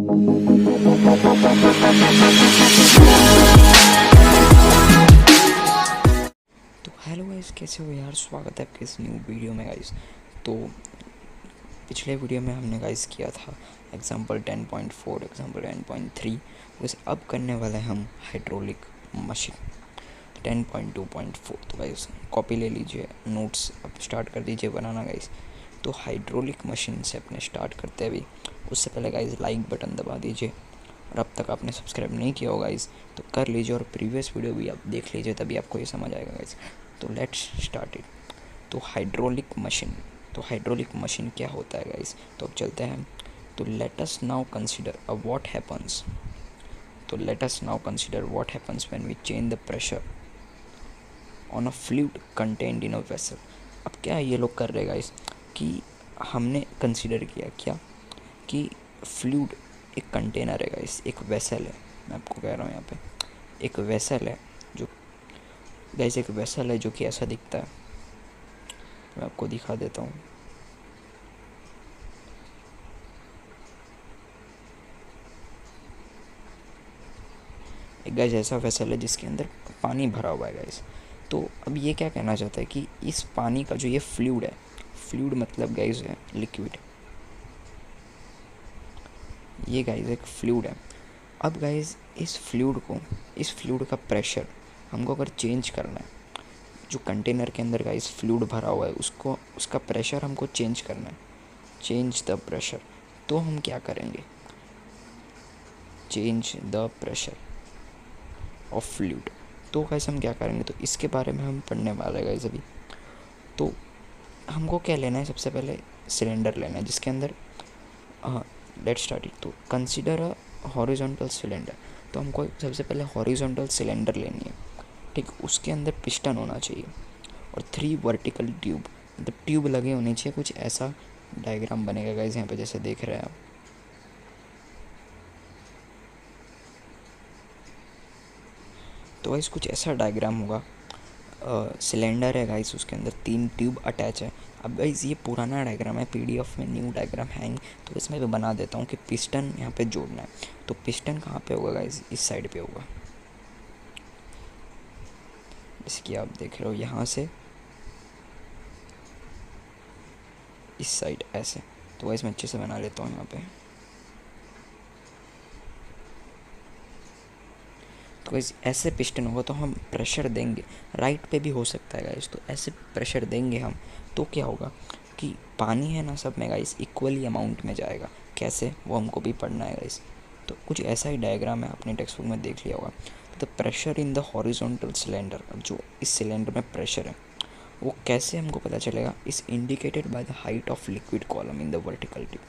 तो hello guys, कैसे हो यार। स्वागत है आपके इस न्यू वीडियो में गाइस। तो पिछले वीडियो में हमने गाइस किया था एग्जांपल 10.4, एग्जांपल 10.3। वैसे अब करने वाले हम हाइड्रोलिक मशीन 10.2.4। तो गाइस कॉपी ले लीजिए, नोट्स अब स्टार्ट कर दीजिए बनाना गाइस। तो हाइड्रोलिक मशीन से अपने स्टार्ट करते हैं। अभी उससे पहले गाइस लाइक बटन दबा दीजिए, और अब तक आपने सब्सक्राइब नहीं किया होगा गाइस तो कर लीजिए, और प्रीवियस वीडियो भी आप देख लीजिए, तभी आपको ये समझ आएगा गाइस। तो लेट्स स्टार्ट इट। तो हाइड्रोलिक मशीन क्या होता है गाइस, तो अब चलते हैं। तो let us now consider what happens when we change the pressure on a fluid contained in a vessel. अब क्या ये लोग कर रहे हैं गाइस कि हमने कंसीडर किया क्या कि फ्लूइड एक कंटेनर है गाइस, एक वेसल है। मैं आपको कह रहा हूँ यहाँ पे एक वेसल है जो कि ऐसा दिखता है। मैं आपको दिखा देता हूँ। एक गाइस ऐसा वेसल है जिसके अंदर पानी भरा हुआ है गाइस। तो अब ये क्या कहना चाहता है कि इस पानी का जो ये फ्लूइड है, फ्लूइड मतलब गाइस है लिक्विड, ये गाइस एक फ्लूइड है। अब गाइस इस फ्लूइड का प्रेशर हमको अगर चेंज करना है, जो कंटेनर के अंदर गाइस फ्लूइड भरा हुआ है उसका प्रेशर हमको चेंज करना है, चेंज द प्रेशर। तो हम क्या करेंगे, change the pressure of fluid. तो गाइस हम क्या करेंगे, तो इसके बारे में हम पढ़ने वाले गाइस अभी। तो हमको क्या लेना है, सबसे पहले सिलेंडर लेना है जिसके अंदर लेट्स स्टार्ट इट। तो कंसीडर अ हॉरिजॉन्टल सिलेंडर। तो हमको सबसे पहले हॉरिजॉन्टल सिलेंडर लेनी है, ठीक। उसके अंदर पिस्टन होना चाहिए और 3 वर्टिकल ट्यूब, मतलब ट्यूब लगे होने चाहिए। कुछ ऐसा डायग्राम बनेगा गाइस यहाँ पे जैसे देख रहे हैं आप। तो गाइस कुछ ऐसा डायग्राम होगा। सिलेंडर है गाइस, उसके अंदर 3 ट्यूब अटैच है। अब गाइस ये पुराना डायग्राम है, पीडीएफ में न्यू डायग्राम है नहीं, तो इसमें भी बना देता हूँ कि पिस्टन यहाँ पे जोड़ना है। तो पिस्टन कहाँ पे होगा गाइस, इस साइड पे होगा, जैसे कि आप देख रहे हो यहाँ से इस साइड ऐसे। तो गाइस मैं अच्छे से बना लेता हूँ यहाँ पे। तो गाइस ऐसे पिस्टन होगा तो हम प्रेशर देंगे, राइट पे भी हो सकता है गाइस। तो ऐसे प्रेशर देंगे हम, तो क्या होगा कि पानी है ना सब में गाइस इक्वली अमाउंट में जाएगा। कैसे, वो हमको भी पढ़ना है गाइस। तो कुछ ऐसा ही डायग्राम है, आपने टेक्स्ट बुक में देख लिया होगा। The pressure in the horizontal cylinder, जो इस सिलेंडर में प्रेशर है वो कैसे हमको पता चलेगा, इस indicated by the height of liquid column in the vertical tube.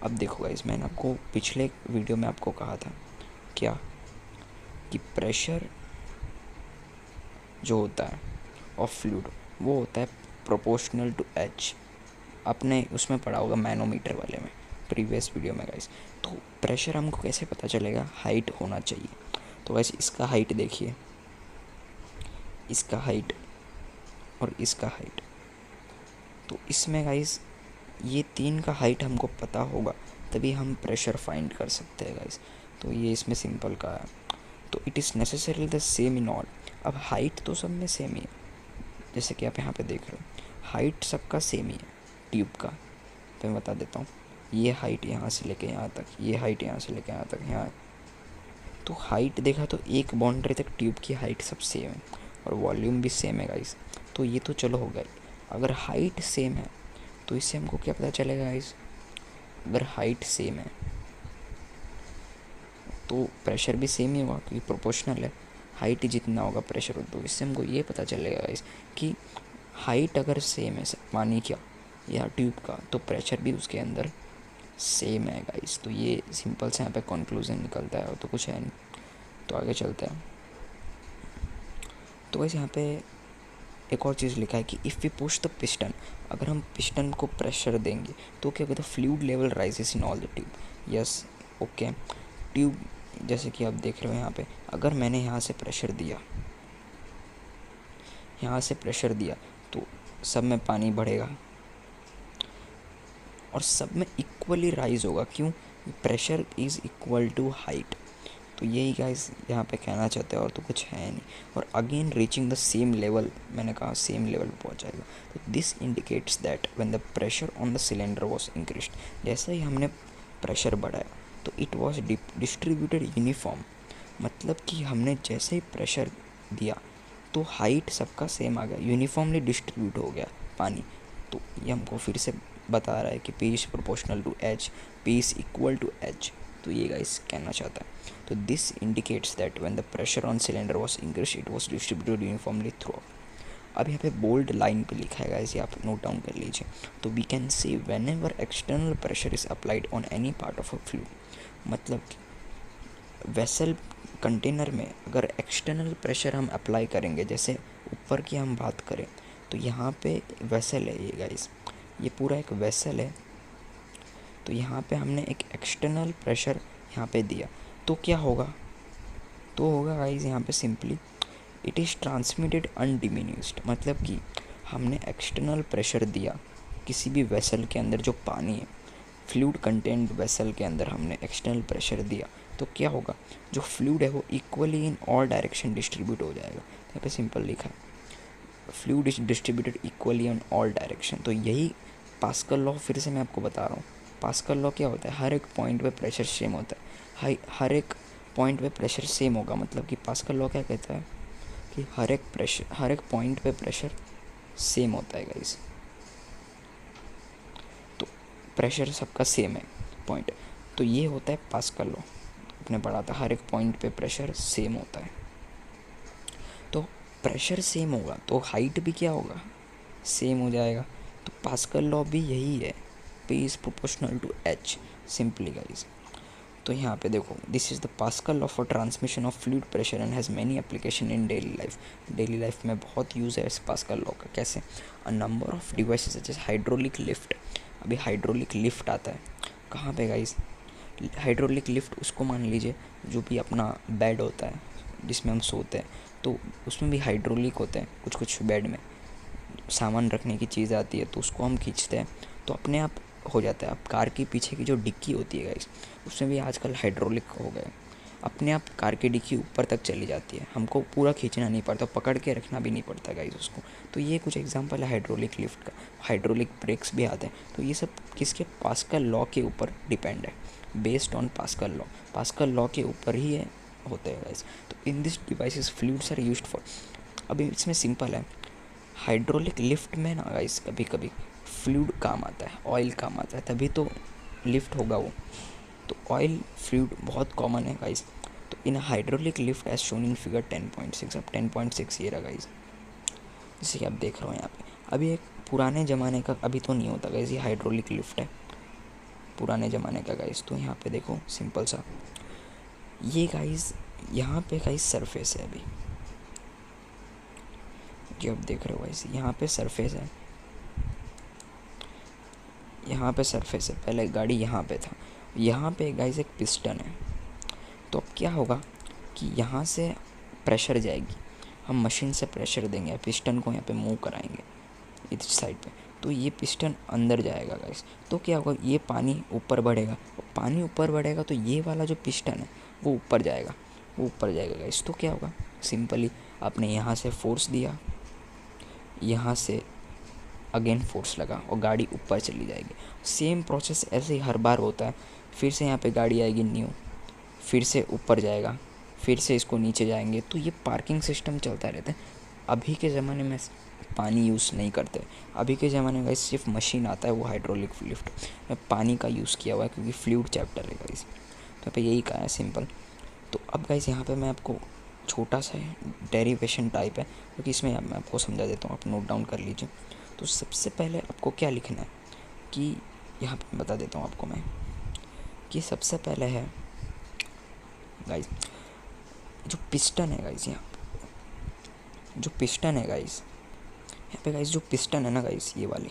अब देखो गाइस, मैंने आपको पिछले वीडियो में आपको कहा था क्या कि प्रेशर जो होता है ऑफ फ्लूइड वो होता है प्रोपोर्शनल टू एच। आपने उसमें पढ़ा होगा मैनोमीटर वाले में, प्रीवियस वीडियो में गाइस। तो प्रेशर हमको कैसे पता चलेगा, हाइट होना चाहिए। तो गाइस इसका हाइट देखिए, इसका हाइट और इसका हाइट। तो इसमें गाइस ये 3 का हाइट हमको पता होगा, तभी हम प्रेशर फाइंड कर सकते हैं गाइस। तो ये इसमें सिंपल का है। तो it is necessary the same in all. अब हाइट तो सब में सेम ही है, जैसे कि आप यहाँ पे देख रहे हो, हाइट सबका सेम ही है ट्यूब का। तो मैं बता देता हूँ, ये हाइट यहाँ से लेके यहाँ तक, ये हाइट यहाँ से लेके यहाँ तक, यहाँ। तो हाइट देखा तो एक बाउंड्री तक ट्यूब की हाइट सब सेम है, और वॉल्यूम भी सेम है गाइस। तो ये तो चलो हो गया। अगर हाइट सेम है तो इससे हमको क्या पता चलेगा गाइस, अगर हाइट सेम है तो प्रेशर भी सेम ही होगा, क्योंकि प्रोपोर्शनल है। हाइट जितना होगा प्रेशर हो, तो इससे हमको ये पता चलेगा गाइस कि हाइट अगर सेम है पानी का या ट्यूब का, तो प्रेशर भी उसके अंदर सेम है गाइस। तो ये सिंपल से यहाँ पे कंक्लूजन निकलता है, तो कुछ है नहीं। तो आगे चलते हैं। तो गाइस यहाँ पे एक और चीज़ लिखा है कि if we push the piston, अगर हम पिस्टन को प्रेशर देंगे तो क्या होगा, fluid level rises in all the tube. Yes, okay. Tube जैसे कि आप देख रहे हो यहाँ पे, अगर मैंने यहाँ से प्रेशर दिया तो सब में पानी बढ़ेगा और सब में इक्वली राइज होगा। क्यों, pressure is equal to height. तो यही गाइस यहाँ पे कहना चाहते हैं, और तो कुछ है नहीं। और again reaching the same level, मैंने कहा सेम लेवल पहुँच जाएगा। तो this indicates that when the pressure on the cylinder was increased, जैसे ही हमने प्रेशर बढ़ाया तो इट वॉज डिस्ट्रीब्यूटेड यूनिफॉर्म, मतलब कि हमने जैसे ही प्रेशर दिया तो हाइट सबका सेम आ गया, यूनिफॉर्मली डिस्ट्रीब्यूट हो गया पानी। तो ये हमको फिर से बता रहा है कि P is proportional to H, P is equal to H. तो ये गाइस कहना चाहता है। तो this indicates that when the pressure on cylinder was increase it was distributed uniformly through. अब यहाँ पे बोल्ड लाइन पे लिखा है गाइस, ये आप नोट डाउन कर लीजिए। तो we can say whenever external pressure is applied on any part of a fluid, मतलब वेसल कंटेनर में अगर एक्सटर्नल प्रेशर हम अप्लाई करेंगे, जैसे ऊपर की हम बात करें तो यहाँ पे वेसल है ये गाइस, ये पूरा एक वेसल है। तो यहाँ पे हमने एक एक्सटर्नल प्रेशर यहाँ पे दिया तो क्या होगा, तो होगा गाइस यहाँ पे simply it is transmitted undiminished, मतलब कि हमने एक्सटर्नल प्रेशर दिया किसी भी वेसल के अंदर जो पानी है, फ्लूइड कंटेंट वेसल के अंदर हमने एक्सटर्नल प्रेशर दिया तो क्या होगा, जो फ्लूइड है वो equally in all direction distribute हो जाएगा। यहाँ पे सिंपल लिखा है fluid is distributed equally in all direction. तो यही पास्कल लॉ फिर से मैं आपको बता रहा हूँ। पास्कल लॉ क्या होता है, हर एक पॉइंट पे प्रेशर सेम होता है, हर एक पॉइंट पे प्रेशर सेम होगा, मतलब कि पास्कल लॉ क्या कहता है कि हर एक पॉइंट पे प्रेशर सेम होता है गाइस। तो प्रेशर सबका सेम है पॉइंट, तो ये होता है पास्कल लॉ, आपने पढ़ा था हर एक पॉइंट पे प्रेशर सेम होता है। तो प्रेशर सेम होगा तो हाइट भी क्या होगा, सेम हो जाएगा। तो पास्कल लॉ भी यही है, P is proportional to H, simply guys. तो यहाँ पे देखो this is the Pascal law for transmission of fluid pressure and has many application in daily life. Daily life में बहुत यूज़ है इस पास्कल लॉ का। कैसे, a number of devices such as hydraulic lift. अभी हाइड्रोलिक लिफ्ट आता है कहाँ पे गाइज, हाइड्रोलिक लिफ्ट उसको मान लीजिए जो भी अपना बेड होता है जिसमें हम सोते हैं, तो उसमें भी हाइड्रोलिक होते हैं। कुछ कुछ बेड में सामान रखने की चीज़ आती है तो उसको हम खींचते हैं तो अपने आप हो जाता है। अब कार के पीछे की जो डिक्की होती है गाइस, उसमें भी आजकल हाइड्रोलिक हो गए, अपने आप कार की डिक्की ऊपर तक चली जाती है, हमको पूरा खींचना नहीं पड़ता, पकड़ के रखना भी नहीं पड़ता गाइस उसको। तो ये कुछ एग्जांपल है हाइड्रोलिक लिफ्ट का। हाइड्रोलिक ब्रेक्स भी आते हैं। तो ये सब किसके, पास्कल लॉ के ऊपर डिपेंड है, based on Pascal law. Pascal law के ऊपर ही है होते हैं गाइस। तो in this devices fluids are used for, अभी इसमें सिंपल है, हाइड्रोलिक लिफ्ट में ना गाइस कभी कभी फ्लूइड काम आता है, ऑयल काम आता है, तभी तो लिफ्ट होगा वो। तो ऑयल फ्लूइड बहुत कॉमन है गाइस। तो in hydraulic lift as shown in figure 10.6, अब 10.6 ये रहा गाइस, जैसे कि आप देख रहे हो यहाँ पे। अभी एक पुराने ज़माने का, अभी तो नहीं होता गाइस, ये हाइड्रोलिक लिफ्ट है पुराने ज़माने का गाइस। तो यहाँ पे देखो सिंपल सा ये गाइस, यहाँ पे गाइस सरफेस है, अभी जो आप देख रहे हो गाइस यहाँ पे सरफेस है, यहाँ पे सरफेस है। पहले गाड़ी यहाँ पे था, यहाँ पे गाइस एक पिस्टन है। तो अब क्या होगा कि यहाँ से प्रेशर जाएगी, हम मशीन से प्रेशर देंगे, पिस्टन को यहाँ पे मूव कराएंगे इस साइड पे, तो ये पिस्टन अंदर जाएगा गाइस। तो क्या होगा, ये पानी ऊपर बढ़ेगा, पानी ऊपर बढ़ेगा तो ये वाला जो पिस्टन है वो ऊपर जाएगा, वो ऊपर जाएगा गाइस। तो क्या होगा, सिंपली आपने यहाँ से फोर्स दिया, यहाँ से अगेन फोर्स लगा और गाड़ी ऊपर चली जाएगी। सेम प्रोसेस ऐसे ही हर बार होता है। फिर से यहाँ पे गाड़ी आएगी न्यू, फिर से ऊपर जाएगा, फिर से इसको नीचे जाएंगे। तो ये पार्किंग सिस्टम चलता रहता है। अभी के ज़माने में पानी यूज़ नहीं करते, अभी के ज़माने में सिर्फ मशीन आता है, वो हाइड्रोलिक लिफ्ट में पानी का यूज़ किया हुआ है क्योंकि फ्लूइड चैप्टर है गाइस। तो पे यही कहा है सिंपल। तो अब गाइस यहाँ पे मैं आपको छोटा सा डेरिवेशन टाइप है क्योंकि इसमें मैं आपको समझा देता हूँ, आप नोट डाउन कर लीजिए। तो सबसे पहले आपको क्या लिखना है कि यहाँ पे बता देता हूँ आपको मैं कि सबसे पहले है गाइस जो पिस्टन है गाइस, यहाँ जो पिस्टन है गाइस, यहाँ पे गाइस जो पिस्टन है ना गाइस, ये वाली,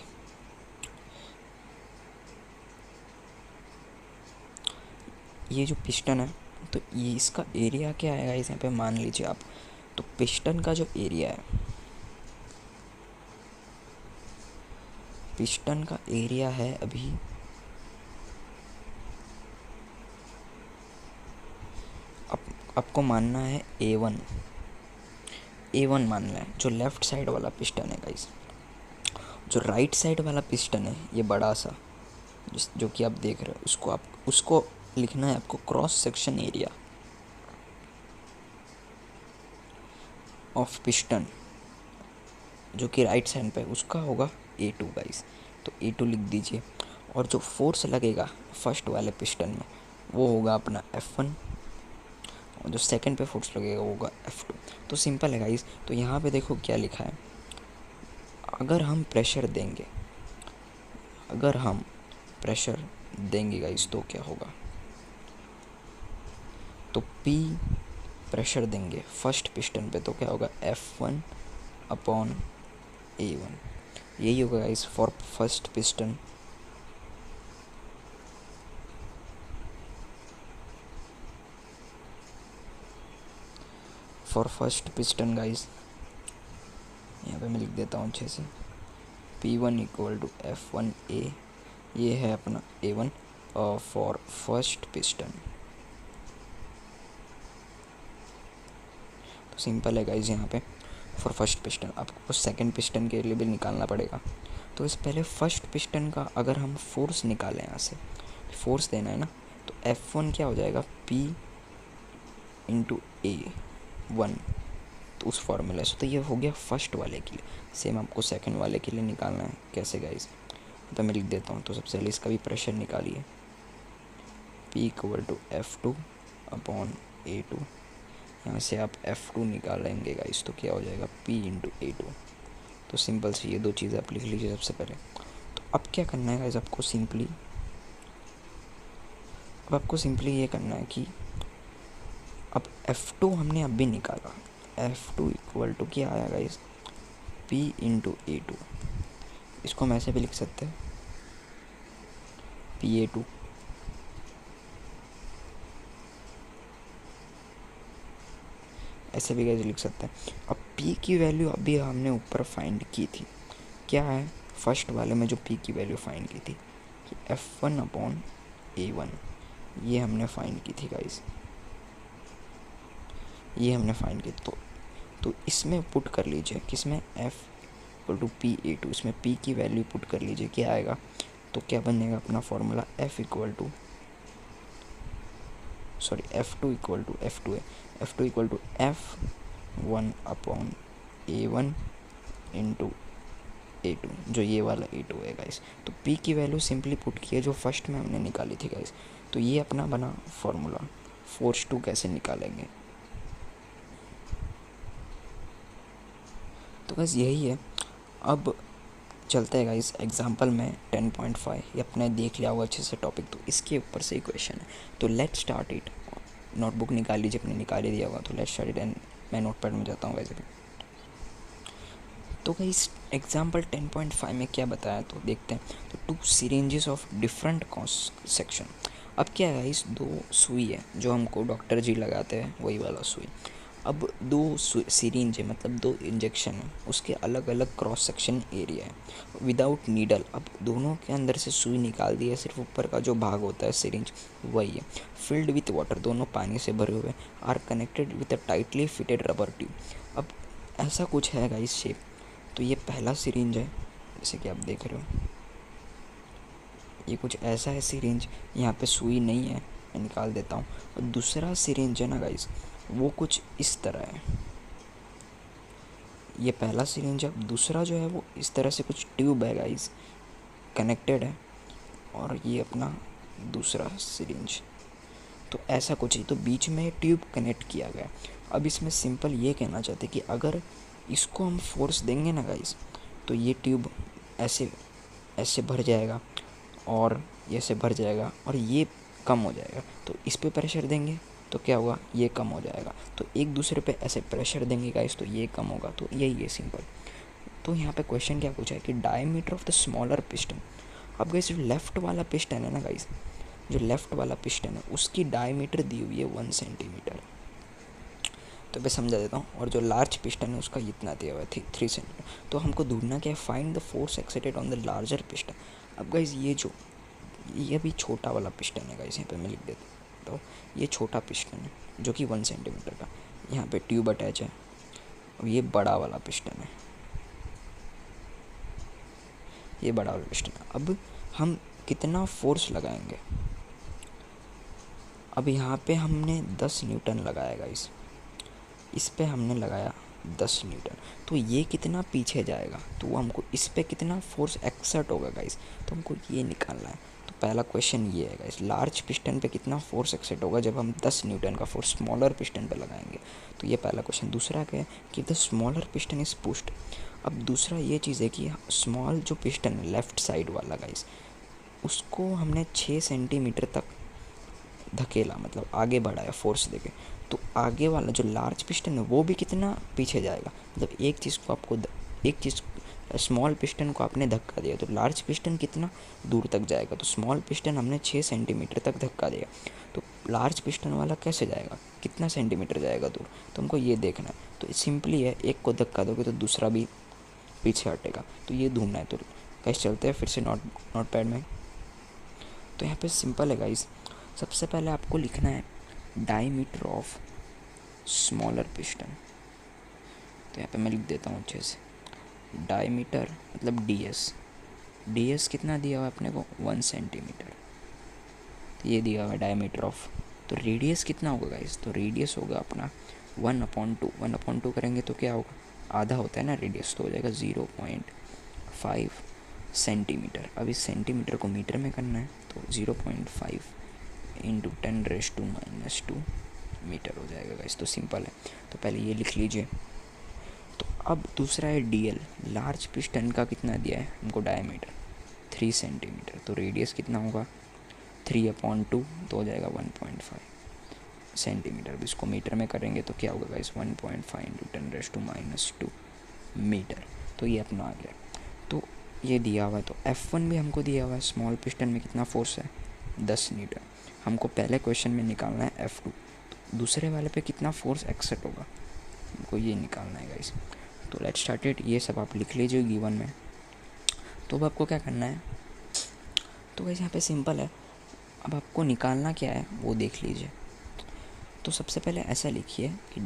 ये जो पिस्टन है तो ये इसका एरिया क्या है गाइस, यहाँ पे मान लीजिए आप। तो पिस्टन का जो एरिया है, पिस्टन का एरिया है अभी आपको मानना है ए वन मानना है, जो लेफ़्ट साइड वाला पिस्टन है गाइस। जो राइट साइड वाला पिस्टन है ये बड़ा सा, जो कि आप देख रहे हो, उसको लिखना है आपको cross section area of piston, जो कि राइट साइड पे उसका होगा A2 गाइस। तो A2 लिख दीजिए। और जो फोर्स लगेगा फर्स्ट वाले पिस्टन में वो होगा अपना F1, और जो सेकंड पे फोर्स लगेगा वो होगा F2। तो सिंपल है गाइस। तो यहाँ पे देखो क्या लिखा है, अगर हम प्रेशर देंगे गाइस तो क्या होगा, तो P प्रेशर देंगे फर्स्ट पिस्टन पे तो क्या होगा F1 अपॉन A1। यही होगा guys for first piston. For first piston guys यहाँ पे मैं लिख देता हूँ अच्छे से, P1 इक्वल टू F1A, ये है अपना A1 फॉर फर्स्ट पिस्टन। तो सिंपल है गाइस, यहाँ पे फॉर फर्स्ट पिस्टन आपको सेकंड पिस्टन के लिए भी निकालना पड़ेगा। तो इस पहले फर्स्ट पिस्टन का अगर हम फोर्स निकालें, यहाँ से फोर्स देना है ना, तो F1 क्या हो जाएगा P इंटू A1, तो उस फॉर्मूला से। तो ये हो गया फर्स्ट वाले के लिए। सेम आपको सेकंड वाले के लिए निकालना है। कैसे गाइस, तो मैं लिख देता हूँ। तो सबसे पहले इसका भी प्रेशर निकालिए, P equal to F2 upon A2। यहाँ से आप F2 निकालेंगे गाइस तो क्या हो जाएगा P इंटू A2। तो सिंपल से ये दो चीज़ें आप लिख लीजिए सबसे पहले। तो अब क्या करना है गाइस, आपको सिंपली ये करना है कि अब F2 हमने अभी निकाला, F2 इक्वल टू क्या आया गाइस P इंटू A2। इसको हम ऐसे भी लिख सकते हैं PA2, ऐसे भी गाइस लिख सकते हैं। अब P की वैल्यू अभी हमने ऊपर फाइंड की थी, क्या है फर्स्ट वाले में जो P की वैल्यू फाइंड की थी कि F1 अपॉन A1, ये हमने फाइंड की थी गाइस, ये हमने फाइंड की। तो इसमें पुट कर लीजिए, किसमें F इक्वल टू PA2, इसमें P की वैल्यू पुट कर लीजिए, क्या आएगा। तो क्या बनेगा अपना formula F2 equal to F1 upon A1 into A2, जो ये वाला A2 है गाइस। तो P की वैल्यू सिंपली पुट किया जो फर्स्ट में हमने निकाली थी गाइस। तो ये अपना बना फॉर्मूला। फोर्स 2 कैसे निकालेंगे, तो गाइस यही है। अब चलते हैं गाइस एग्जांपल में 10.5, ये अपने देख लिया होगा अच्छे से टॉपिक, तो इसके ऊपर से ही क्वेश्चन है। तो लेट्स स्टार्ट इट। नोटबुक निकाल लीजिए, अपने निकाल ही दिया होगा। तो लेट्स स्टार्ट इट एंड मैं नोटपैड में जाता हूँ वैसे भी। तो गाइस एग्जांपल 10.5 में क्या बताया तो देखते हैं। तो 2 syringes of different cross section. अब क्या है गाइस, 2 सुई है जो हमको डॉक्टर जी लगाते हैं, वही वाला सुई। अब 2 सिरिंज है, मतलब 2 इंजेक्शन है, उसके अलग अलग क्रॉस सेक्शन एरिया है विदाउट नीडल। अब दोनों के अंदर से सुई निकाल दी है, सिर्फ ऊपर का जो भाग होता है सिरिंज वही है। फिल्ड विथ वाटर, दोनों पानी से भरे हुए, are connected with a tightly fitted rubber tube. अब ऐसा कुछ है गाइस शेप। तो ये पहला सिरिंज है, जैसे कि आप देख रहे हो, ये कुछ ऐसा है सिरिंज, यहाँ पे सुई नहीं है, मैं निकाल देता हूँ। और दूसरा सिरिंज है ना गाइस, वो कुछ इस तरह है। ये पहला सिरिंज है, दूसरा जो है वो इस तरह से कुछ ट्यूब है गाइस, कनेक्टेड है। और ये अपना दूसरा सिरिंज, तो ऐसा कुछ ही, तो बीच में ट्यूब कनेक्ट किया गया। अब इसमें सिंपल ये कहना चाहते कि अगर इसको हम फोर्स देंगे ना गाइस, तो ये ट्यूब ऐसे ऐसे भर जाएगा और ये ऐसे भर जाएगा और ये कम हो जाएगा। तो इस पे प्रेशर देंगे तो क्या होगा, ये कम हो जाएगा। तो एक दूसरे पे ऐसे प्रेशर देंगे गाइस तो ये कम होगा। तो यही है सिंपल। तो यहाँ पे क्वेश्चन क्या पूछा है कि diameter of the smaller piston. अब गाइस जो लेफ़्ट वाला पिस्टन है ना गाइस, जो लेफ़्ट वाला पिस्टन है उसकी डायमीटर दी हुई है 1 सेंटीमीटर। तो मैं समझा देता हूँ। और जो लार्ज पिस्टन है उसका इतना दिया हुआ है 3 सेंटीमीटर। तो हमको ढूंढना क्या है, find the force exerted on the larger piston. अब गाइस ये भी छोटा वाला पिस्टन है गाइस, यहाँ पे मैं लिख देता हूँ। ये छोटा पिस्टन है जो कि 1 सेंटीमीटर का, यहाँ पे ट्यूब अटैच है। और ये बड़ा वाला पिस्टन है, ये बड़ा वाला पिस्टन है। अब हम कितना फोर्स लगाएंगे? अब यहाँ पे हमने 10 न्यूटन लगाया गाइस, इस पे हमने लगाया 10 न्यूटन, तो ये कितना पीछे जाएगा, तो हमको इस पे कितना फोर्स एक्सर्ट होगा गाइस, तो हमको ये निकालना है। तो पहला क्वेश्चन ये है गाइस, लार्ज पिस्टन पे कितना फोर्स एक्सर्ट होगा जब हम 10 न्यूटन का फोर्स स्मॉलर पिस्टन पे लगाएंगे, तो ये पहला क्वेश्चन। दूसरा क्या है कि the smaller piston is pushed. अब दूसरा ये चीज़ है कि स्मॉल जो पिस्टन है लेफ़्ट साइड वाला गाइस, उसको हमने 6 सेंटीमीटर तक धकेला, मतलब आगे बढ़ाया फोर्स देके, तो आगे वाला जो लार्ज पिस्टन है वो भी कितना पीछे जाएगा। मतलब एक चीज़ को आपको एक चीज़ स्मॉल पिस्टन को आपने धक्का दिया तो लार्ज पिस्टन कितना दूर तक जाएगा, तो स्मॉल पिस्टन हमने 6 सेंटीमीटर तक धक्का दिया, तो लार्ज पिस्टन वाला कैसे जाएगा, कितना सेंटीमीटर जाएगा दूर, तो हमको ये देखना है। तो सिंपली है, एक को धक्का दोगे तो दूसरा भी पीछे हटेगा, तो ये ढूंढना है। तो गाइस चलते हैं फिर से नोट पैड में। तो यहाँ पे सिंपल है गाइस, सबसे पहले आपको लिखना है डायमीटर ऑफ स्मॉलर पिस्टन। तो यहाँ पे मैं लिख देता हूँ अच्छे से, डायमीटर मतलब ds कितना दिया हुआ है अपने को 1 सेंटीमीटर, तो ये दिया हुआ है डायमीटर ऑफ। तो रेडियस कितना होगा गाइस, तो रेडियस होगा अपना 1/2, 1/2 करेंगे तो क्या होगा, आधा होता है ना रेडियस, तो हो जाएगा 0.5 सेंटीमीटर। अब इस सेंटीमीटर को मीटर में करना है, तो 0.5 इंटू 10⁻⁻² मीटर हो जाएगा गाइस। तो सिंपल है, तो पहले ये लिख लीजिए। तो अब दूसरा है dl, लार्ज पिस्टन का कितना दिया है हमको डायमीटर 3 सेंटीमीटर, तो रेडियस कितना होगा 3/2, तो हो जाएगा 1.5 सेंटीमीटर। अब इसको मीटर में करेंगे तो क्या होगा गाइस 1.5 इंटू 10⁻² मीटर, तो ये अपना आ गया। तो ये दिया हुआ है, तो F1 भी हमको दिया हुआ है, स्मॉल पिस्टन में कितना फोर्स है 10 न्यूटन। हमको पहले क्वेश्चन में निकालना है F2, तो दूसरे वाले पे कितना फोर्स एक्सर्ट होगा हमको ये निकालना है गाइस। तो लेट्स स्टार्ट इट, ये सब आप लिख लीजिए गिवन में। तो अब आपको क्या करना है, तो गाइस यहाँ पे सिंपल है, अब आपको निकालना क्या है वो देख लीजिए। तो सबसे पहले ऐसा लिखिए कि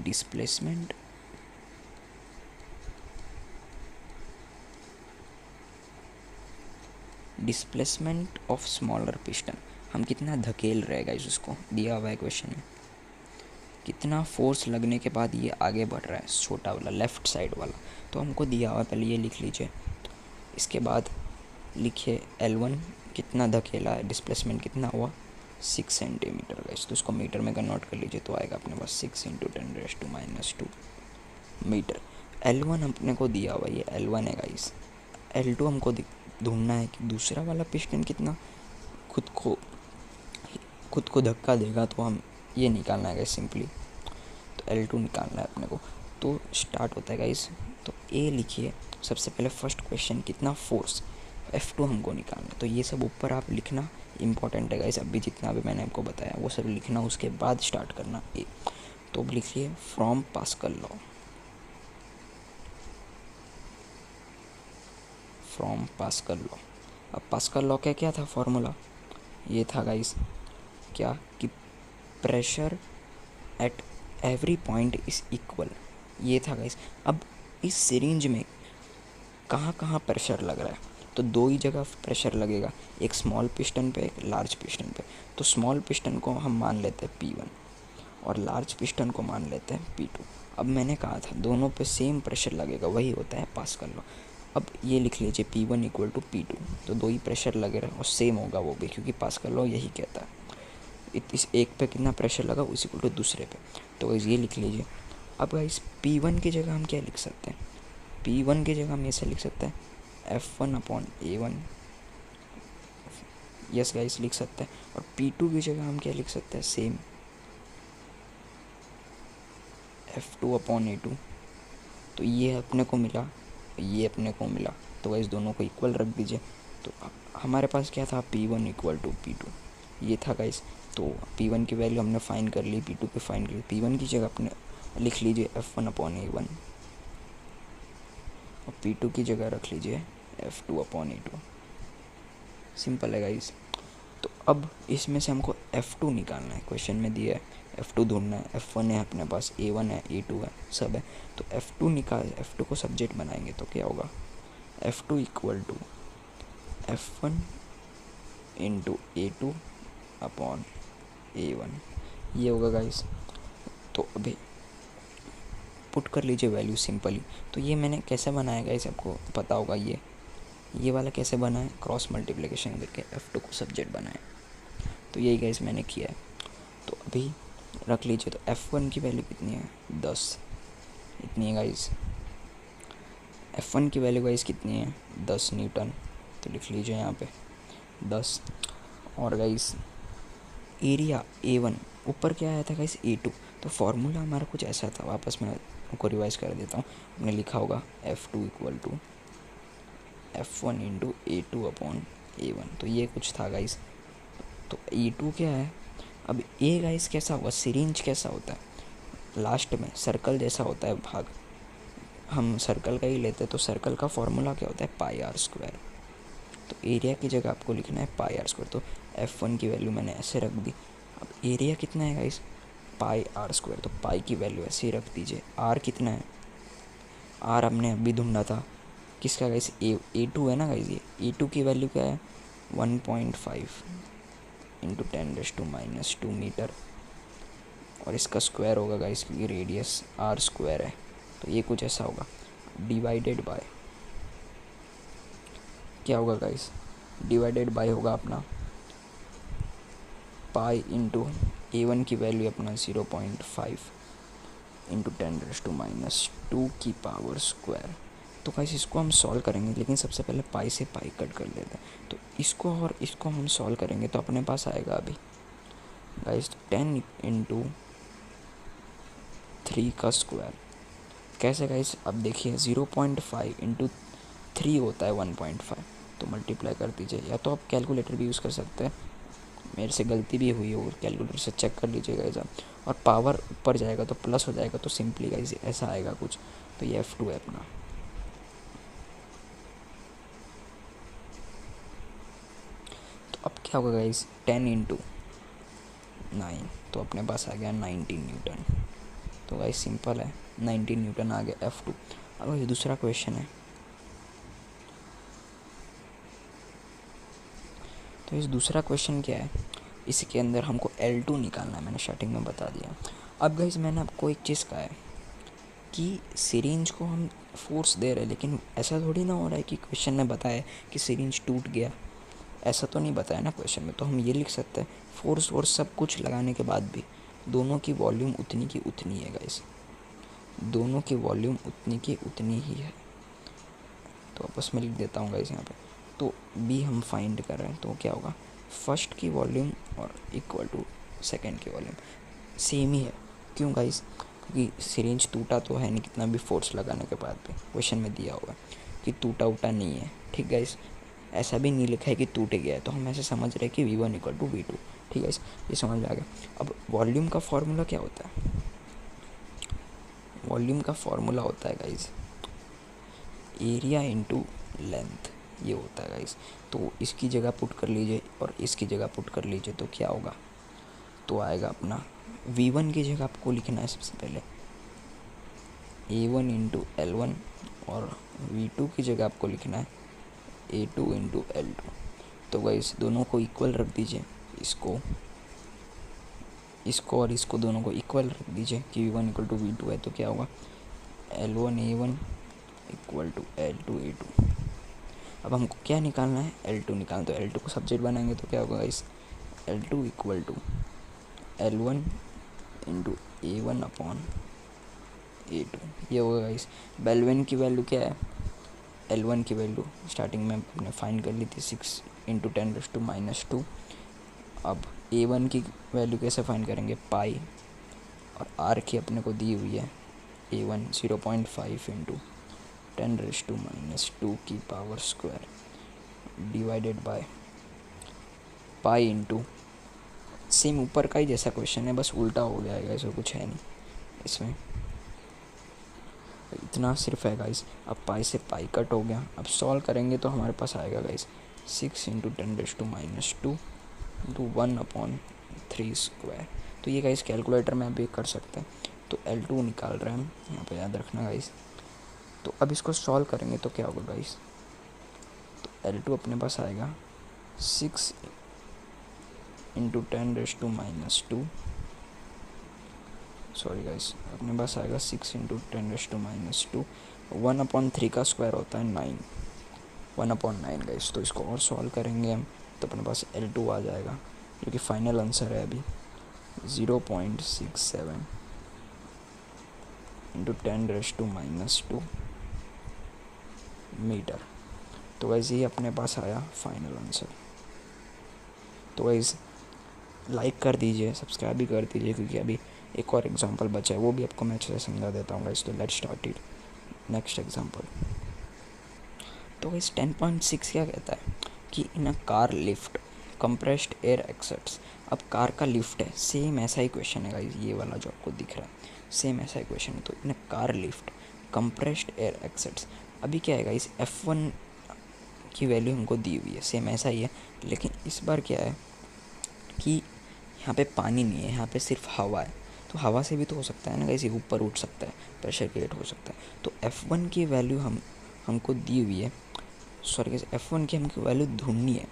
डिस्प्लेसमेंट ऑफ स्मॉलर पिस्टन, हम कितना धकेल रहे गाइस, उसको दिया हुआ है क्वेश्चन में, कितना फोर्स लगने के बाद ये आगे बढ़ रहा है छोटा वाला लेफ़्ट साइड वाला, तो हमको दिया हुआ है, पहले ये लिख लीजिए। इसके बाद लिखिए L1 कितना धकेला है, डिस्प्लेसमेंट कितना हुआ 6 सेंटीमीटर गाइस, तो उसको मीटर में कन्वर्ट कर लीजिए, तो आएगा अपने पास 6 इंटू 10⁻² मीटर। L1 अपने को दिया हुआ, ये L1 है गाइस। L2 हमको ढूंढना है कि दूसरा वाला पिस्टन कितना खुद को धक्का देगा, तो हम ये निकालना है गाइस सिंपली। तो L2 निकालना है अपने को, तो स्टार्ट होता है गाइस। तो A लिखिए, सबसे पहले फर्स्ट क्वेश्चन कितना फोर्स, F2 हमको निकालना है। तो ये सब ऊपर आप लिखना इंपॉर्टेंट है गाइस, अभी जितना भी मैंने आपको बताया वो सब लिखना, उसके बाद स्टार्ट करना A। तो अब लिखिए from pascal law, from pascal law. अब पास्कल लॉ का क्या था फॉर्मूला, ये था गाइस क्या कि pressure at every point is equal, ये था गाइस। अब इस सिरिंज में कहाँ कहाँ प्रेशर लग रहा है, तो 2 ही जगह प्रेशर लगेगा, एक स्मॉल पिस्टन पे एक लार्ज पिस्टन पे। तो स्मॉल पिस्टन को हम मान लेते हैं P1 और लार्ज पिस्टन को मान लेते हैं P2। अब मैंने कहा था दोनों पे सेम प्रेशर लगेगा, वही होता है पास्कल लॉ। अब ये लिख लीजिए P1 इक्वल टू P2, तो 2 ही प्रेशर लगे रहे और सेम होगा वो भी, क्योंकि पास्कल लॉ यही कहता है इस एक पे कितना प्रेशर लगा उसी इक्वल टू दूसरे पे। तो गाइस ये लिख लीजिए। अब गाइस P1 की जगह हम क्या लिख सकते हैं, P1 की जगह हम ऐसे लिख सकते हैं F1/A1, यस गाइस लिख सकते हैं। और P2 की जगह हम क्या लिख सकते हैं, सेम F2/A2। तो ये अपने को मिला, ये अपने को मिला, तो गाइस दोनों को इक्वल रख दीजिए। तो हमारे पास क्या था P1 इक्वल टू P2, ये था गाइस। तो P1 की वैल्यू हमने फाइंड कर ली, P2 की फाइंड कर ली। P1 की जगह अपने लिख लीजिए F1/A1 और P2 की जगह रख लीजिए F2/A2। सिंपल है गाइस। तो अब इसमें से हमको F2 निकालना है, क्वेश्चन में दिया है F2 ढूंढना है। F1 है अपने पास, A1 है, A2 है, सब है। तो F2 को सब्जेक्ट बनाएंगे तो क्या होगा, F2 equal to F1 into A2 upon A1, ये होगा गाइस। तो अभी पुट कर लीजिए वैल्यू सिंपली। तो ये मैंने कैसे बनाया गाइस, आपको पता होगा ये वाला कैसे बना है, क्रॉस मल्टीप्लिकेशन करके F2 को सब्जेक्ट बनाए। तो यही गाइस मैंने किया है। तो अभी रख लीजिए। तो F1 की वैल्यू कितनी है, 10, इतनी है गाइस। F1 की वैल्यू गाइस कितनी है, 10 न्यूटन। तो लिख लीजिए यहाँ पे 10। और गाइस एरिया A1, ऊपर क्या आया था गाइस, A2। तो फार्मूला हमारा कुछ ऐसा था, वापस मैं उनको रिवाइज कर देता हूँ। हमने लिखा होगा F2 equal to F1 into A2 upon A1। तो ये कुछ था गाइस। तो A2 क्या है, अब ए गाइस कैसा होगा, सिरिंज कैसा होता है, लास्ट में सर्कल जैसा होता है भाग, हम सर्कल का ही लेते हैं। तो सर्कल का फॉर्मूला क्या होता है, पाई आर स्क्वायर। तो एरिया की जगह आपको लिखना है पाई आर स्क्वायर। तो F1 की वैल्यू मैंने ऐसे रख दी। अब एरिया कितना है गाइस, पाई आर स्क्वायर। तो पाई की वैल्यू ऐसे ही रख दीजिए। आर कितना है, आर हमने अभी ढूंढा था किसका गाइस, A2 है ना गाइस। ये A2 की वैल्यू क्या है, 1.5 इंटू 10⁻⁻² मीटर। और इसका स्क्वायर होगा गाइस, क्योंकि रेडियस आर स्क्वायर है। तो ये कुछ ऐसा होगा, डिवाइडेड बाय क्या होगा गाइस, डिवाइडेड बाय होगा अपना पाई इंटू A1 की वैल्यू अपना 0.5 इंटू 10⁻² की पावर स्क्वायर। तो गाइस इसको हम सॉल्व करेंगे, लेकिन सबसे पहले पाई से पाई कट कर लेते हैं। तो इसको और इसको हम सॉल्व करेंगे तो अपने पास आएगा अभी गाइस 10 इंटू 3 का स्क्वायर। कैसे गाइस, अब देखिए 0.5 इंटू 3 होता है 1.5। तो मल्टीप्लाई कर दीजिए, या तो आप कैलकुलेटर भी यूज़ कर सकते हैं। मेरे से गलती भी हुई हो, कैलकुलेटर से चेक कर लीजिएगा गाइस आप। और पावर ऊपर जाएगा तो प्लस हो जाएगा, तो सिंपली गाइस ऐसा आएगा कुछ। तो ये F2 है अपना। तो अब क्या होगा गाइस, 10 इंटू 9, तो अपने पास आ गया 19 न्यूटन। तो गाइस सिंपल है, 19 न्यूटन आ गया F2। अब ये दूसरा क्वेश्चन है। तो इस दूसरा क्वेश्चन क्या है, इसके अंदर हमको L2 निकालना है, मैंने स्टार्टिंग में बता दिया। अब गाइस मैंने आपको एक चीज़ कहा है कि सिरिंज को हम फोर्स दे रहे हैं, लेकिन ऐसा थोड़ी ना हो रहा है कि क्वेश्चन में बताया कि सिरिंज टूट गया, ऐसा तो नहीं बताया ना क्वेश्चन में। तो हम ये लिख सकते हैं फोर्स और सब कुछ लगाने के बाद भी दोनों की वॉल्यूम उतनी की उतनी है गाइस, दोनों की वॉल्यूम उतनी की उतनी ही है। तो आपस में लिख देता हूँ गाइस यहाँ पे। तो बी हम फाइंड कर रहे हैं, तो क्या होगा, फर्स्ट की वॉल्यूम और इक्वल टू सेकेंड की वॉल्यूम सेम ही है। क्यों गाइस, क्योंकि सिरिंज टूटा तो है नहीं, कितना भी फोर्स लगाने के बाद भी क्वेश्चन में दिया हुआ है कि टूटा उटा नहीं है। ठीक गाइस, ऐसा भी नहीं लिखा है कि टूट गया है, तो हम ऐसे समझ रहे हैं कि V1 इक्वल टू V2। ठीक है, ये समझ में आ गया। अब वॉल्यूम का फॉर्मूला क्या होता है, वॉल्यूम का फॉर्मूला होता है गाइस एरिया इंटू लेंथ, ये होता है गाइस। तो इसकी जगह पुट कर लीजिए और इसकी जगह पुट कर लीजिए, तो क्या होगा, तो आएगा अपना V1 की जगह आपको लिखना है सबसे पहले A1 इंटू L1, और V2 की जगह आपको लिखना है A2 इंटू L2। तो गाइस दोनों को इक्वल रख दीजिए, इसको और इसको दोनों को इक्वल रख दीजिए कि V1 इक्वल टू V2 है। तो क्या होगा, L1 A1 equal to L2 A2। अब हमको क्या निकालना है, L2 निकालना। तो L2 को सब्जेक्ट बनाएंगे तो क्या होगा guys, L2 equal to L1 into A1 upon A2, ये होगा गाइस। L1 की वैल्यू क्या है, L1 की वैल्यू स्टार्टिंग में अपने फाइंड कर ली थी 6 इंटू 10⁻²। अब A1 की वैल्यू कैसे फाइंड करेंगे, पाई, और R की अपने को दी हुई है A1 0.5 इंटू 10⁻² की power square divided by pi into, same ऊपर का ही जैसा क्वेश्चन है, बस उल्टा हो गया है, ऐसा कुछ है नहीं इसमें, इतना सिर्फ है गाइस। अब पाई से पाई कट हो गया। अब सॉल्व करेंगे तो हमारे पास आएगा गाइस 6 इंटू 10⁻² इंटू 1/3²। तो ये गाइस कैलकुलेटर में अभी कर सकते हैं। तो L2 निकाल रहे हैं हम, यहाँ पे याद रखना गाइस। तो अब इसको सॉल्व करेंगे तो क्या होगा गाइस, तो L2 अपने पास आएगा 6 इंटू 10⁻²। सॉरी गाइस, अपने पास आएगा 6 इंटू 10⁻²। 1/3 का स्क्वायर होता है 9, 1/9 गाइस। तो इसको और सॉल्व करेंगे हम तो अपने पास L2 आ जाएगा, जो कि फाइनल आंसर है अभी 0.67 इंटू 10⁻² मीटर। तो गाइस ये अपने पास आया फाइनल आंसर। तो गाइस लाइक कर दीजिए, सब्सक्राइब भी कर दीजिए, क्योंकि अभी एक और एग्जांपल बचा है, वो भी आपको मैं अच्छे से समझा देता हूँ गाइस। तो let's start it next example. तो गाइस 10.6 क्या कहता है कि in a car lift compressed air exerts. अब कार का लिफ्ट है, सेम ऐसा ही क्वेश्चन है गाइस, ये वाला जो आपको दिख रहा है सेम ऐसा ही क्वेश्चन है। तो in a car lift compressed air exerts, अभी क्या है गाइस, F1 की वैल्यू हमको दी हुई है, सेम ऐसा ही है, लेकिन इस बार क्या है कि यहाँ पे पानी नहीं है, यहाँ पे सिर्फ हवा है। तो हवा से भी तो हो सकता है ना गाइस, ये ऊपर उठ सकता है, प्रेशर क्रिएट हो सकता है। तो F1 की वैल्यू हमको दी हुई है, सॉरी गाइस, F1 की हमको वैल्यू ढूंढनी है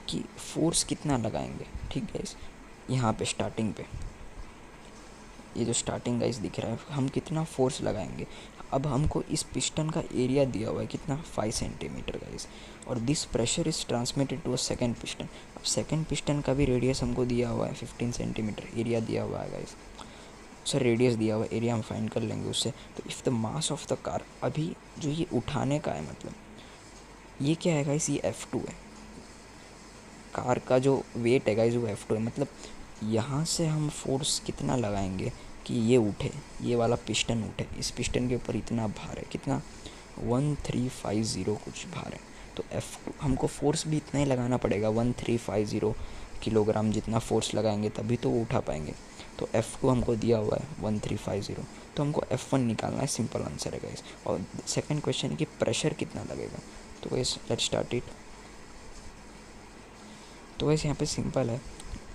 कि फोर्स कितना लगाएंगे। ठीक गाइस, यहाँ पे स्टार्टिंग पे ये जो स्टार्टिंग गाइस दिख रहा है, हम कितना फोर्स लगाएंगे। अब हमको इस पिस्टन का एरिया दिया हुआ है कितना, 5 सेंटीमीटर गाइस, और this pressure is transmitted to a second piston. अब सेकेंड पिस्टन का भी रेडियस हमको दिया हुआ है 15 सेंटीमीटर, एरिया दिया हुआ है गाइस, सर रेडियस दिया हुआ है, एरिया हम फाइंड कर लेंगे उससे। तो if the mass of the car, अभी जो ये उठाने का है, मतलब ये क्या है गाइस, ये F2 है, कार का जो वेट है गाइस वो F2 है। मतलब यहाँ से हम फोर्स कितना लगाएंगे कि ये उठे, ये वाला पिस्टन उठे, इस पिस्टन के ऊपर इतना भार है, कितना 1350 कुछ भार है। तो F2 हमको फोर्स भी इतना ही लगाना पड़ेगा, 1350 किलोग्राम जितना फोर्स लगाएंगे तभी तो वो उठा पाएंगे। तो F2 हमको दिया हुआ है 1350, तो हमको F1 निकालना है, सिंपल आंसर है गाइस। और सेकंड क्वेश्चन है कि प्रेशर कितना लगेगा। तो गाइस लेट्स स्टार्ट इट। तो वैसे यहाँ पे सिंपल है,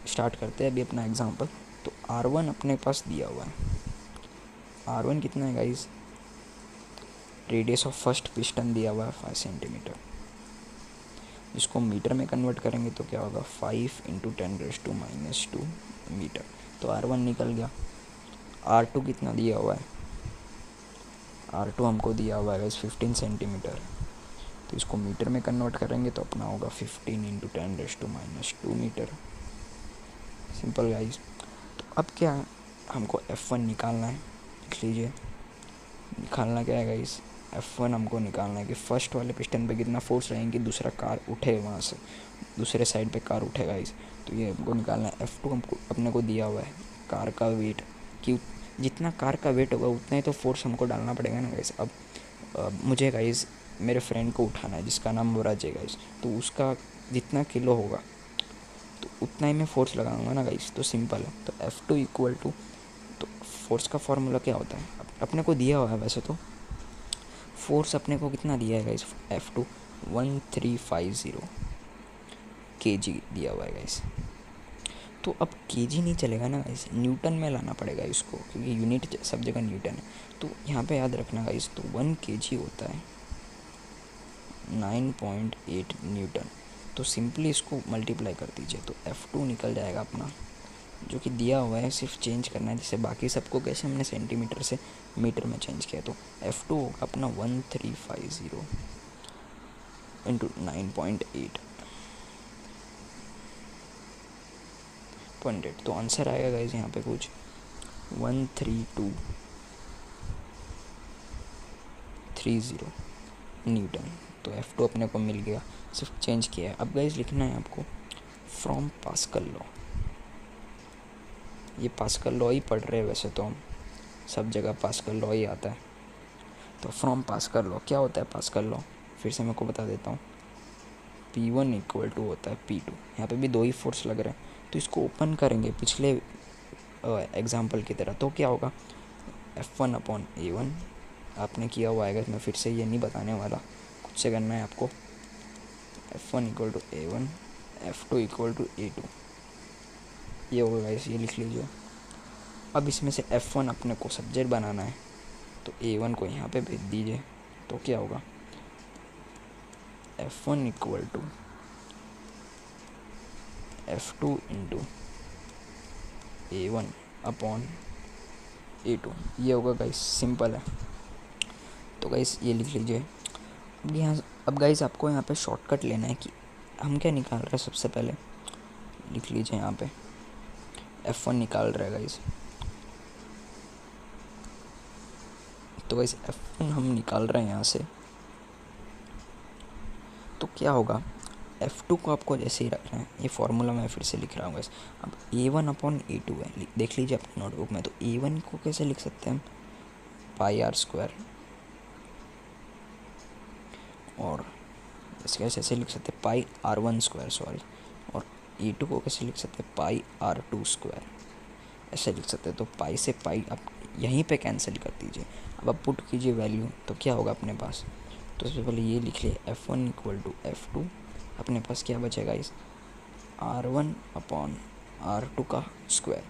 स्टार्ट करते हैं अभी अपना एग्जांपल। तो R1 अपने पास दिया हुआ है, R1 कितना है guys, radius of first piston दिया हुआ है 5 सेंटीमीटर, जिसको मीटर में कन्वर्ट करेंगे तो क्या होगा, 5 इंटू 10⁻² मीटर। तो R1 निकल गया। R2 कितना दिया हुआ है, R2 हमको दिया हुआ है गाइस 15 सेंटीमीटर, तो इसको मीटर में कन्वर्ट करेंगे तो अपना होगा 15 इंटू 10⁻² मीटर, सिंपल गाइस। तो अब क्या है, हमको F1 निकालना है, लिख लीजिए। निकालना क्या है गाइस, F1 हमको निकालना है कि फर्स्ट वाले पिस्टन पे कितना फोर्स रहेंगे, दूसरा कार उठे वहाँ से, दूसरे साइड पे कार उठे गाइस। तो ये हमको निकालना है। F2 हमको अपने को दिया हुआ है कार का वेट, कि जितना कार का वेट होगा उतना ही तो फोर्स हमको डालना पड़ेगा ना गाइस। अब मुझे गाइस मेरे फ्रेंड को उठाना है जिसका नाम मुराज है गाइस, तो उसका जितना किलो होगा तो उतना ही मैं फोर्स लगाऊंगा ना गाइस। तो सिंपल है, तो F2 इक्वल टू, तो फोर्स का फॉर्मूला क्या होता है, अपने को दिया हुआ है वैसे तो फोर्स अपने को कितना दिया है गाइस, F2 1350 kg दिया हुआ है गाइस। तो अब kg नहीं चलेगा ना गाइस, न्यूटन में लाना पड़ेगा इसको, क्योंकि यूनिट सब जगह न्यूटन है। तो यहाँ पे याद रखना गाइस, तो 1 kg होता है 9.8 न्यूटन। तो सिंपली इसको मल्टीप्लाई कर दीजिए तो F2 निकल जाएगा अपना, जो कि दिया हुआ है, सिर्फ चेंज करना है, जैसे बाकी सबको कैसे हमने सेंटीमीटर से मीटर में चेंज किया। तो F2 होगा अपना 1350 इंटू 9.8। तो आंसर आएगा गाइज यहाँ पे कुछ 13230 न्यूटन। तो F2 अपने को मिल गया, सिर्फ चेंज किया है। अब गाइज लिखना है आपको फ्रॉम पास्कल लॉ। ये पास्कल लॉ ही पढ़ रहे हैं वैसे तो हम, सब जगह पास्कल लॉ ही आता है। तो फ्रॉम पास्कल लॉ क्या होता है, पास्कल लॉ फिर से मैं को बता देता हूँ। P1 इक्वल टू होता है P2, यहाँ पे भी दो ही फोर्स लग रहे हैं, तो इसको ओपन करेंगे पिछले एग्जाम्पल की तरह, तो क्या होगा F1/A1 आपने किया हुआ आएगा, मैं फिर से ये नहीं बताने वाला, खुद से करना है आपको। F1 equal to A1 F2 equal to A2, ये होगा गाइस, ये लिख लीजिए। अब इसमें से F1 अपने को सब्जेक्ट बनाना है, तो A1 को यहाँ पे भेज दीजिए। तो क्या होगा, F1 equal to F2 into A1 upon A2, ये होगा गाइस, सिंपल है। तो गाइस ये लिख लीजिए। अब गाइस आपको यहाँ पे शॉर्टकट लेना है कि हम क्या निकाल रहे हैं। सबसे पहले लिख लीजिए यहाँ पे F1 निकाल रहे हैं गाइस। तो गाइस F1 हम निकाल रहे हैं यहाँ से, तो क्या होगा, F2 को आपको जैसे ही रखना है, ये फॉर्मूला मैं फिर से लिख रहा हूँ गाइस। अब A1 अपॉन A2 है, देख लीजिए अपने नोटबुक में। तो A1 को कैसे लिख सकते हैं हम, पाई आर स्क्वायर, और इसके ऐसे लिख सकते हैं पाई R1 स्क्वायर, सॉरी। और A2 को कैसे लिख सकते हैं, पाई R2 स्क्वायर, ऐसे लिख सकते हैं। तो पाई से पाई आप यहीं पे कैंसिल कर दीजिए। अब आप पुट कीजिए वैल्यू, तो क्या होगा अपने पास। तो सबसे पहले ये लिख लिए F1 इक्वल टू F2, अपने पास क्या बचेगा इस R1 अपॉन R2 का स्क्वायर।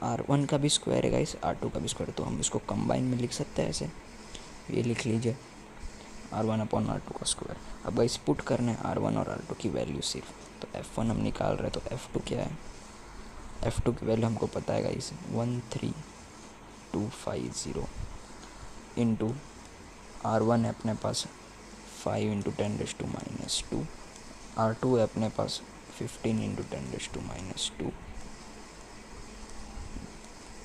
R1 का भी स्क्वायर है गाइस, R2 का भी स्क्वायर, तो हम इसको कंबाइन में लिख सकते हैं ऐसे। ये लिख लीजिए R1 अपॉन R2 का स्क्वायर। अब गाइस पुट करना है R1 और R2 की वैल्यू सिर्फ। तो F1 हम निकाल रहे हैं, तो F2 क्या है, F2 की वैल्यू हमको पता है गाइस 13250 इंटू R1 है अपने पास 5 इंटू 10⁻², R2 है अपने पास 15 इंटू 10⁻²,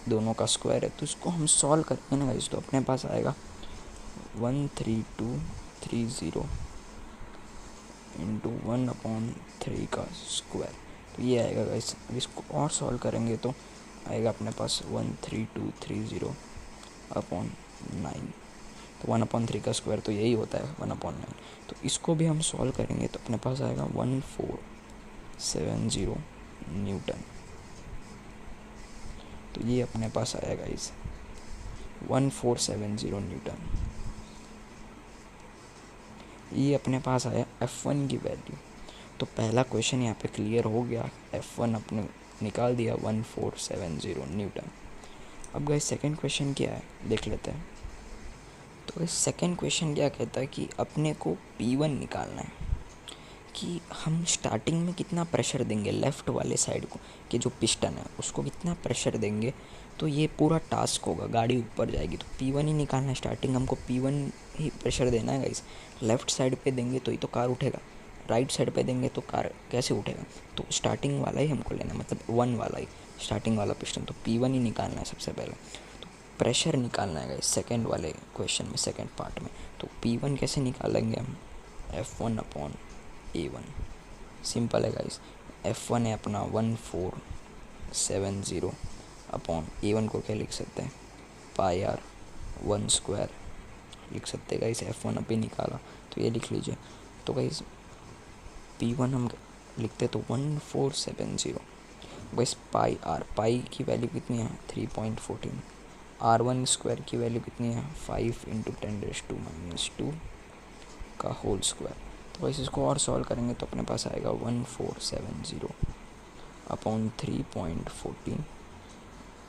दोनों का स्क्वायर है। तो इसको हम सॉल्व करेंगे ना गाइस, तो अपने पास आएगा 13230 इंटू 1/3 का स्क्वायर, तो ये आएगा गाइस। अब इसको और सॉल्व करेंगे तो आएगा अपने पास 13230 अपॉन 9, तो 1/3 का स्क्वायर तो यही होता है 1/9। तो इसको भी हम सॉल्व करेंगे तो अपने पास आएगा 1470 न्यूटन। तो ये अपने पास आया गाइस 1470 न्यूटन, ये अपने पास आया F1 की वैल्यू। तो पहला क्वेश्चन यहाँ पे क्लियर हो गया, F1 अपने निकाल दिया 1470 न्यूटन। अब गाइस सेकंड क्वेश्चन क्या है देख लेते हैं। तो इस सेकंड क्वेश्चन क्या कहता है कि अपने को P1 निकालना है, कि हम स्टार्टिंग में कितना प्रेशर देंगे लेफ़्ट वाले साइड को, कि जो पिस्टन है उसको कितना प्रेशर देंगे, तो ये पूरा टास्क होगा, गाड़ी ऊपर जाएगी। तो P1 ही निकालना है, स्टार्टिंग हमको P1 ही प्रेशर देना है गाइस। लेफ़्ट साइड पे देंगे तो ही तो कार उठेगा, राइट साइड पे देंगे तो कार कैसे उठेगा। तो स्टार्टिंग वाला ही हमको लेना है, मतलब 1 वाला ही, स्टार्टिंग वाला पिस्टन। तो P1 ही निकालना है सबसे पहले। तो प्रेशर निकालना है गाइस सेकेंड वाले क्वेश्चन में, सेकेंड पार्ट में। तो P1 कैसे निकालेंगे हम, F1 अपॉन A1, सिंपल है गाइस। F1 है अपना 1470 अपॉन A1 को क्या लिख सकते हैं, पाई R1 स्क्वायर लिख सकते हैं गाइस। F1 अभी निकाला तो ये लिख लीजिए। तो गाइस P1 हम लिखते तो 1470 गाइस, पाई की वैल्यू कितनी है 3.14, R1 स्क्वायर की वैल्यू कितनी है 5 इंटू 10⁻² का होल स्क्वायर। तो वैसे इसको और सॉल्व करेंगे तो अपने पास आएगा 1470 अपॉन 3.14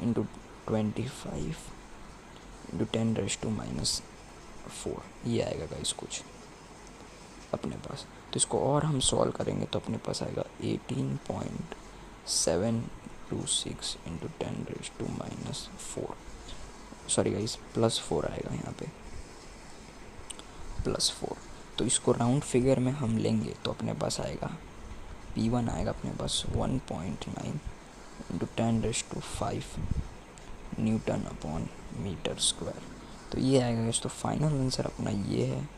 इंटू 25 इंटू 10⁻⁴, ये आएगा गाइस कुछ अपने पास। तो इसको और हम सॉल्व करेंगे तो अपने पास आएगा 18.726 इंटू 10⁻⁴, सॉरी गाइस +4 आएगा यहाँ पे, +4। तो इसको राउंड फिगर में हम लेंगे तो अपने पास आएगा P1 आएगा अपने पास 1.9 into 10⁵ newton upon metre square. तो ये आएगा गाइस। तो फाइनल आंसर अपना ये है,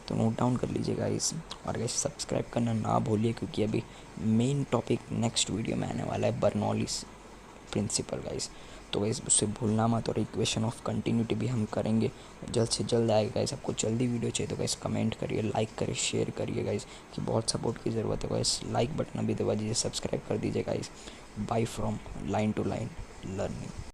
तो नोट डाउन कर लीजिएगा इस। और गाइस सब्सक्राइब करना ना भूलिए, क्योंकि अभी मेन टॉपिक नेक्स्ट वीडियो में आने वाला है, बर्नौलीज प्रिंसिपल गाइस। तो गाइस उससे भूलना मत। और इक्वेशन ऑफ कंटिन्यूटी भी हम करेंगे, जल्द से जल्द आएगा गाइस। आपको जल्दी वीडियो चाहिए तो गाइस कमेंट करिए, लाइक करिए, शेयर करिए गाइस, कि बहुत सपोर्ट की ज़रूरत है गाइस। लाइक बटन भी दबा दीजिए, सब्सक्राइब कर दीजिए guys. Bye from line to line learning.